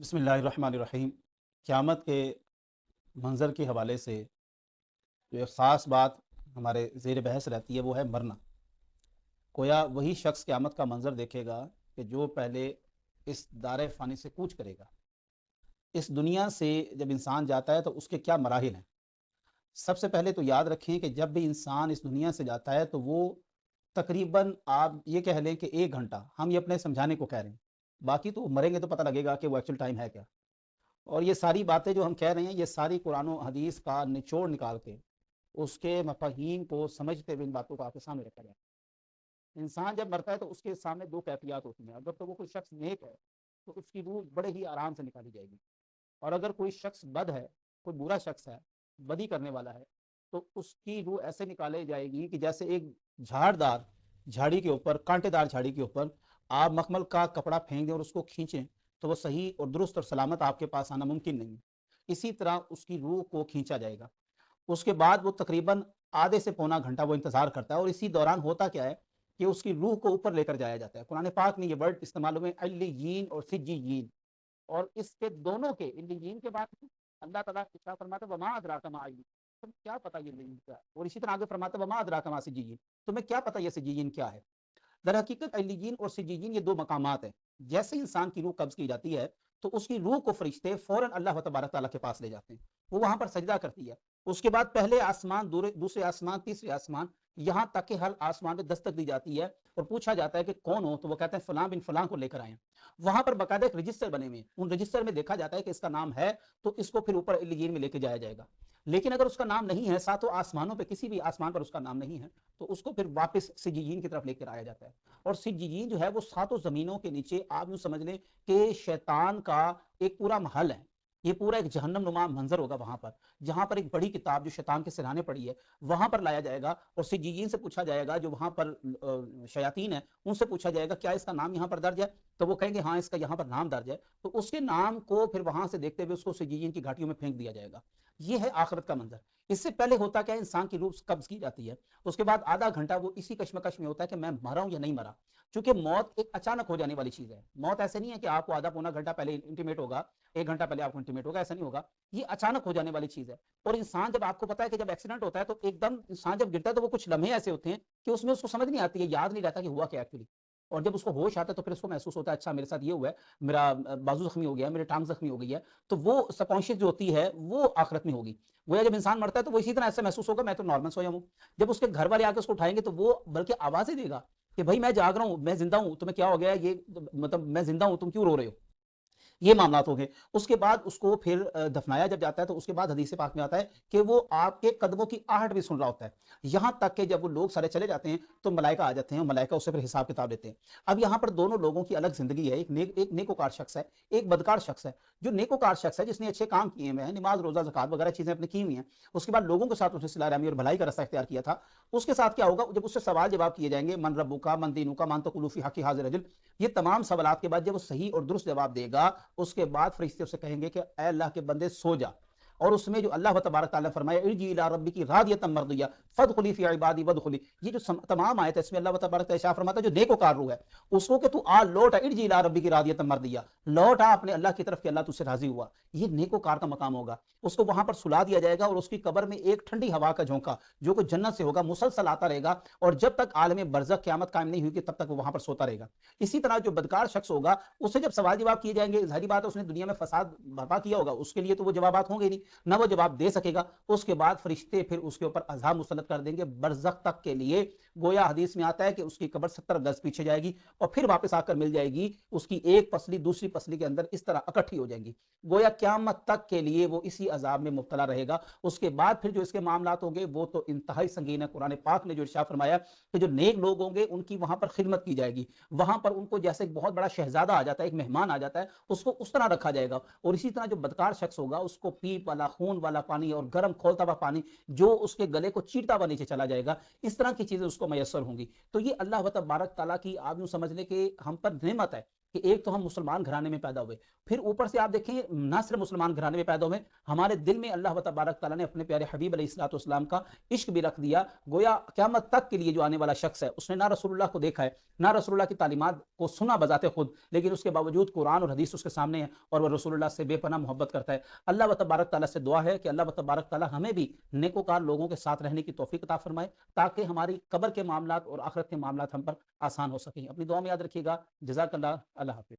بسم اللہ الرحمن الرحیم۔ قیامت کے منظر کے حوالے سے جو ایک خاص بات ہمارے زیر بحث رہتی ہے وہ ہے مرنا۔ گویا وہی شخص قیامت کا منظر دیکھے گا کہ جو پہلے اس دار فانی سے کوچ کرے گا۔ اس دنیا سے جب انسان جاتا ہے تو اس کے کیا مراحل ہیں؟ سب سے پہلے تو یاد رکھیں کہ جب بھی انسان اس دنیا سے جاتا ہے تو وہ تقریباً آپ یہ کہہ لیں کہ 1 گھنٹہ، ہم یہ اپنے سمجھانے کو کہہ رہے ہیں، باقی تو مریں گے تو پتہ لگے گا کہ وہ ایکچوئل ٹائم ہے کیا۔ اور یہ ساری باتیں جو ہم کہہ رہے ہیں یہ ساری قرآن و حدیث کا نچوڑ نکال کے اس کے مفاہیم کو سمجھتے ہوئے ان باتوں کو آپ کے سامنے رکھا جائے۔ انسان جب مرتا ہے تو اس کے سامنے دو کیفیات ہوتی ہیں۔ اگر تو وہ کوئی شخص نیک ہے تو اس کی روح بڑے ہی آرام سے نکالی جائے گی، اور اگر کوئی شخص بد ہے، کوئی برا شخص ہے، بدی کرنے والا ہے، تو اس کی روح ایسے نکالی جائے گی کہ جیسے ایک جھاڑدار جھاڑی کے اوپر، کانٹے دار جھاڑی کے اوپر آپ مخمل کا کپڑا پھینک دیں اور اس کو کھینچیں تو وہ صحیح اور درست اور سلامت آپ کے پاس آنا ممکن نہیں ہے۔ اسی طرح اس کی روح کو کھینچا جائے گا۔ اس کے بعد وہ تقریباً آدھے سے پونا گھنٹہ وہ انتظار کرتا ہے، اور اسی دوران ہوتا کیا ہے کہ اس کی روح کو اوپر لے کر جایا جاتا ہے۔ قرآن پاک میں یہ ورڈ استعمال ہوئے علیین اور سجیین، اور اس کے دونوں کے علیین کے بعد اللہ تعالیٰ کیا فرماتا ہے، وما ادراک ما علیین، تمہیں کیا پتہ یہ علیین کیا ہے، اور اسی طرح آگے فرماتا ہے وما ادراک ما سجیین، تمہیں کیا پتہ یہ سجیین کیا ہے۔ در حقیقت علیین اور سجیین یہ دو مقامات ہیں۔ جیسے انسان کی روح قبض کی جاتی ہے تو اس کی روح کو فرشتے فوراً اللہ تبارک تعالیٰ کے پاس لے جاتے ہیں، وہ وہاں پر سجدہ کرتی ہے۔ اس کے بعد پہلے آسمان، دوسرے آسمان، تیسرے آسمان، یہاں تک کہ ہر آسمان میں دستک دی جاتی ہے اور پوچھا جاتا ہے کہ کون ہو، تو وہ کہتے ہیں فلاں بن فلاں کو لے کر آئے ہیں۔ وہاں پر باقاعدہ ایک رجسٹر بنے ہوئے ہیں، ان رجسٹر میں دیکھا جاتا ہے کہ اس کا نام ہے تو اس کو پھر اوپر علیین میں لے کے جایا جائے گا۔ لیکن اگر اس کا نام نہیں ہے، ساتوں آسمانوں پہ کسی بھی آسمان پر اس کا نام نہیں ہے، تو اس کو پھر واپس سجیین کی طرف لے کر آیا جاتا ہے۔ اور سجیین جو ہے وہ ساتوں زمینوں کے نیچے، آپ یوں سمجھ لیں کہ شیطان کا ایک پورا محل ہے، یہ پورا ایک جہنم نما منظر ہوگا وہاں پر، جہاں پر ایک بڑی کتاب جو شیطان کے سرہانے پڑی ہے وہاں پر لایا جائے گا، اور سجیین سے پوچھا جائے گا، جو وہاں پر شیاطین ہیں ان سے پوچھا جائے گا کیا اس کا نام یہاں پر درج ہے، تو وہ کہیں گے ہاں اس کا یہاں پر نام درج ہے، تو اس کے نام کو پھر وہاں سے دیکھتے ہوئے اس کو سجیین کی گھاٹیوں میں پھینک دیا جائے گا۔ یہ ہے آخرت کا منظر۔ اس سے پہلے ہوتا کیا ہے، انسان کی روح قبض کی جاتی ہے، اس کے بعد آدھا گھنٹہ وہ اسی کشمکش میں ہوتا ہے کہ میں مرا ہوں یا نہیں مرا، چونکہ موت ایک اچانک ہو جانے والی چیز ہے۔ موت ایسے نہیں ہے کہ آپ کو آدھا پونا گھنٹہ پہلے انٹیمیٹ ہوگا، 1 گھنٹہ پہلے آپ کو انٹیمیٹ ہوگا، ایسا نہیں ہوگا، یہ اچانک ہو جانے والی چیز ہے۔ اور انسان جب، آپ کو پتا ہے کہ جب ایکسیڈنٹ ہوتا ہے تو ایک دم انسان جب گرتا ہے تو وہ کچھ لمحے ایسے ہوتے ہیں کہ اس میں اس کو سمجھ نہیں آتی ہے، یاد نہیں رہتا کہ ہوا کیا ایکچولی، اور جب اس کو ہوش آتا ہے تو پھر اس کو محسوس ہوتا ہے اچھا میرے ساتھ یہ ہوا ہے، میرا بازو زخمی ہو گیا ہے، میرے ٹانگ زخمی ہو گئی ہے، تو وہ سب کانشیس جو ہوتی ہے وہ آخرت میں ہوگی۔ وہ جب انسان مرتا ہے تو وہ اسی طرح ایسا محسوس ہوگا میں تو نارمل سویا ہوں۔ جب اس کے گھر والے آ کے اس کو اٹھائیں گے تو وہ بلکہ آوازیں دے گا کہ بھائی میں جاگ رہا ہوں، میں زندہ ہوں، تمہیں کیا ہو گیا، یہ مطلب میں زندہ ہوں، تم کیوں رو رہے ہو، یہ معاملات ہو گئے۔ اس کے بعد اس کو پھر دفنایا جب جاتا ہے تو اس کے بعد حدیث پاک میں آتا ہے کہ وہ آپ کے قدموں کی آہٹ بھی سن رہا ہوتا ہے، یہاں تک کہ جب وہ لوگ سارے چلے جاتے ہیں تو ملائکہ آ جاتے ہیں اور ملائکہ اس سے پھر حساب کتاب لیتے ہیں۔ اب یہاں پر دونوں لوگوں کی الگ زندگی ہے، ایک نیکوکار شخص ہے، ایک بدکار شخص ہے۔ جو نیکوکار شخص ہے، جس نے اچھے کام کیے ہوئے ہیں، نماز روزہ زکات وغیرہ چیزیں اپنی کی ہوئی ہیں، اس کے بعد لوگوں کے ساتھ اس نے صلہ رحمی اور بھلائی کا رستہ اختیار کیا تھا، اس کے ساتھ کیا ہوگا جب اس سے سوال جواب کیے جائیں گے، من ربک من دینک من تقول فی حق ھذا الرجل، یہ تمام سوالات کے بعد جب وہ صحیح اور درست جواب دے گا، اس کے بعد فرشتے اسے کہیں گے کہ اے اللہ کے بندے سو جا، اور اس میں جو اللہ تبارک تعالیٰ نے فرمایا ارجعی الی ربک راضیۃ مرضیہ فادخلی فی عبادی وادخلی، یہ جو تمام آیت ہے اس میں اللہ تبارک تعالیٰ فرماتا ہے جو نیکوکار روح ہے اس کو کہ تو آ لوٹ ارجعی الی ربک راضیۃ مرضیہ، لوٹ آ اپنے اللہ کی طرف کہ اللہ تجھ سے راضی ہوا، یہ نیکوکار کا مقام ہوگا۔ اس کو وہاں پر سلا دیا جائے گا اور اس کی قبر میں ایک ٹھنڈی ہوا کا جھونکا جو کہ جنت سے ہوگا مسلسل آتا رہے گا، اور جب تک عالم برزخ قیامت قائم نہیں ہوگی تب تک وہ وہاں پر سوتا رہے گا۔ اسی طرح جو بدکار شخص ہوگا اس سے جب سوال جواب کیے جائیں گے، ظاہری بات ہے اس نے دنیا میں فساد برپا کیا ہوگا، اس کے لیے تو وہ جوابات ہوں گے نہیں، نہ وہ جواب دے سکے گا۔ اس کے بعد فرشتے پھر اس کے اوپر عذاب مسلط کر دیں گے برزخ تک کے لیے۔ گویا حدیث میں آتا ہے کہ اس کی قبر 70 گز پیچھے جائے گی اور پھر واپس آ کر مل جائے گی، اس کی ایک پسلی دوسری پسلی کے اندر اس طرح اکٹھی ہو جائیں گی، گویا قیامت تک کے لیے وہ اسی عذاب میں مبتلا رہے گا۔ اس کے بعد پھر جو اس کے معاملات ہوں گے وہ تو انتہائی سنگین ہے۔ قرآن پاک نے جو ارشاد فرمایا کہ جو نیک لوگ ہوں گے ان کی وہاں پر خدمت کی جائے گی، وہاں پر ان کو جیسے ایک بہت بڑا شہزادہ آ جاتا ہے، ایک مہمان آ جاتا ہے، اس کو اس طرح رکھا جائے گا، اور اسی طرح جو بدکار شخص ہوگا اس کو پیپ والا، خون والا پانی اور گرم کھولتا ہوا پانی جو اس کے گلے کو چیرتا ہوا نیچے چلا جائے گا، اس طرح کی چیزیں اس کو میسر ہوں گی۔ تو یہ اللہ تبارک تعالیٰ کی آپ یوں سمجھ لیں کہ ہم پر نعمت ہے کہ ایک تو ہم مسلمان گھرانے میں پیدا ہوئے، پھر اوپر سے آپ دیکھیں نہ صرف مسلمان گھرانے میں پیدا ہوئے، ہمارے دل میں اللہ تبارک تعالیٰ نے اپنے پیارے حبیب علیہ الصلوۃ والسلام کا عشق بھی رکھ دیا، گویا قیامت تک کے لیے جو آنے والا شخص ہے اس نے نہ رسول اللہ کو دیکھا ہے، نہ رسول اللہ کی تعلیمات کو سنا بذات خود، لیکن اس کے باوجود قرآن اور حدیث اس کے سامنے ہے اور وہ رسول اللہ سے بے پناہ محبت کرتا ہے۔ اللہ تبارک تعالیٰ سے دعا ہے کہ اللہ تبارک تعالیٰ ہمیں بھی نیکوکار لوگوں کے ساتھ رہنے کی توفیق عطا فرمائے، تاکہ ہماری قبر کے معاملات اور آخرت کے معاملات ہم پر آسان ہو سکیں۔ اپنی دعا میں یاد رکھیے گا۔ جزاک اللہ۔ اللہ حافظ۔